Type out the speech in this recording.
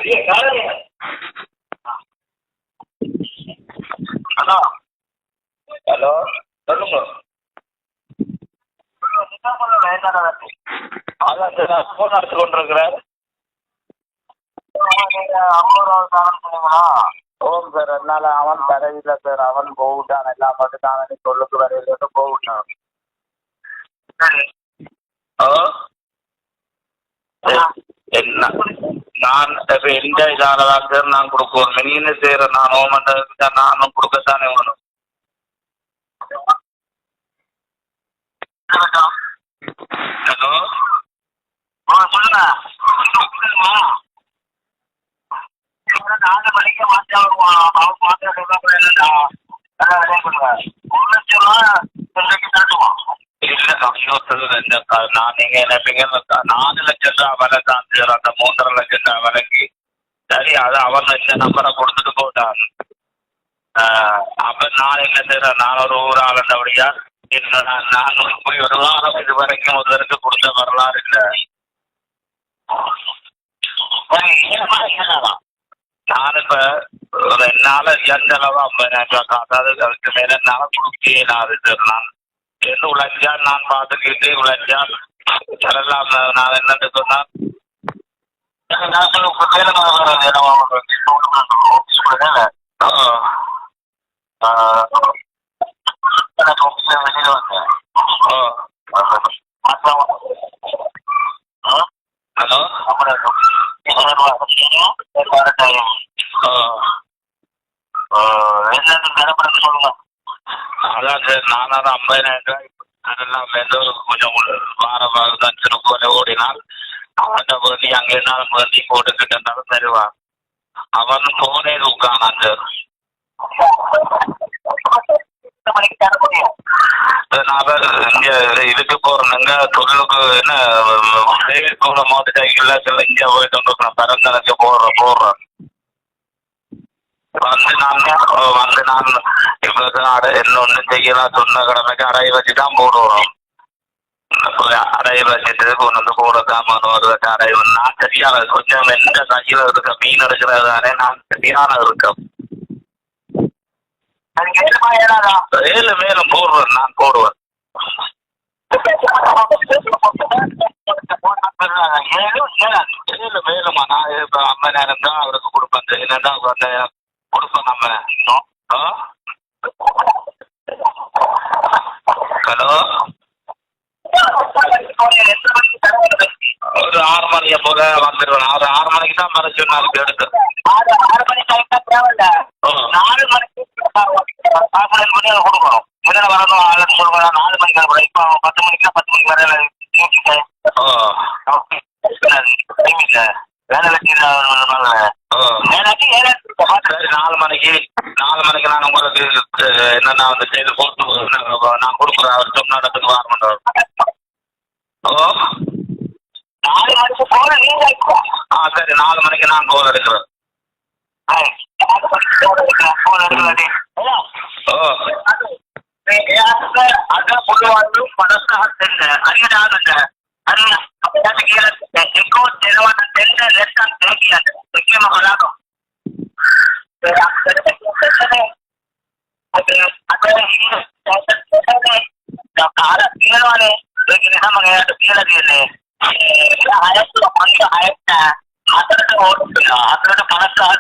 Hello hello சொல்லுங்க. அதான் sir நான் ஃபோன் அடிச்சு கொண்டிருக்கிறேன். நீங்கள் 50 ரூபா தரேன்னு சொன்னீங்களா? ஓம் சார் என்னால் அவன் தரவில்லை சார். அவன் போவிட்டான். எல்லாம் மட்டும் நான் சொல்லுக்கு வரையிலேருந்து போவிட்டான். ஹலோ என்ன நான் இப்போ எந்த இதால் தான் சார் நான் கொடுக்குவோம். நீங்க செய்கிறேன் நான் ஓமண்டா நானும் கொடுக்கத்தானே வேணும். ஹலோ சொல்லுங்க. 4 மணிக்கு மாற்றம் இல்லை ஐயோ சொல்லுங்க. இந்த நான் நீங்கள் நினைப்பீங்க 4 லட்சம் ரூபா விலை தான் சார். அந்த 3.5 லட்சம் ரூபா விலைக்கு சரி அது அவன் இந்த நம்பரை கொடுத்துட்டு போட்டான். அப்போ நான் என்ன சார் நான் ஒரு ஊர் ஆளுண்டபடியா நான் போய் ஒரு வாரம் இது வரைக்கும் ஒருத்தருக்கு கொடுத்த வரலாறு இல்லை. நான் இப்போ ஒரு என்னால் இயன்றளவு 50,000 ரூபா காசாது அதுக்கு மேலே என்னால் கொடுக்க இயலாது சார். நான் என்ன உழைச்சா நான் பார்த்துக்கிட்டு உழைச்சா அதெல்லாம் நான் என்னன்னு சொன்னால் ஹலோ சொல்லுங்க. அதான் சார் நானும் 50,000 ரூபாய் அதெல்லாம் வந்து கொஞ்சம் வாரம் தான் போல ஓடினால் அவன்கிட்ட வேண்டி அங்கே இருந்தாலும் வேண்டி போட்டுக்கிட்டு இருந்தாலும் தருவான். அவன் போனே இருக்கான் சார். நான் இங்கே இதுக்கு போகிறேனுங்க தொழிலுக்கு என்ன போகிற மோட்டர் சைக்கிளில் சில இங்கே போயிட்டு வந்துருக்கேன். பரந்தலைக்கு போடுறேன் வந்து நான் இவருக்கு என்ன ஒன்றும் செய்யலாம் சொன்ன கடமைக்கு அடைய வச்சு தான் போடுவோம். அடைய வச்சுட்டு கொண்டு வந்து போடத்தான் வருவதற்கு அடைய நான் சரியான கொஞ்சம் எந்த கையில் இருக்க மீன் எடுக்கிறது தானே நான் சரியான இருக்கேன். மேலும் போடுவேன் நான் போடுவேன். 7 மேலுமா நான் இப்போ 50,000 தான் அவருக்கு கொடுப்பேன். என்னன்னா கொடுப்போம் நம்ம. ஹலோ ஒரு 6 மணியை போல வந்துடுவேன். ஒரு 6 மணிக்கு தான் மறைச்சு நாளைக்கு எடுத்து 6 மணி கொடுக்கணும். முதல்ல வரணும் ஆளுன்னு சொல்லுவாங்க. 4 மணிக்கு வரக்கூடாது. இப்போ 10 மணிக்கு 10 மணிக்கு வர வேலை சரி 4 மணிக்கு நான் உங்களுக்கு என்னென்ன வந்து செய்து போட்டு நான் கொடுக்குறேன். அவர் சொன்ன இடத்துக்கு வரணும். ஓ 4 மணிக்கு போல நீங்க சரி 4 மணிக்கு நான் கோல் எடுக்கிறேன். ada puluhan pada saat tenda ada ada ada kira ikut jalan tenda letak lagi ada bagaimana makalako ada ada kira mana begini sama kayak kira dia ayat tu ayat ayatnya ada orang ada pada saat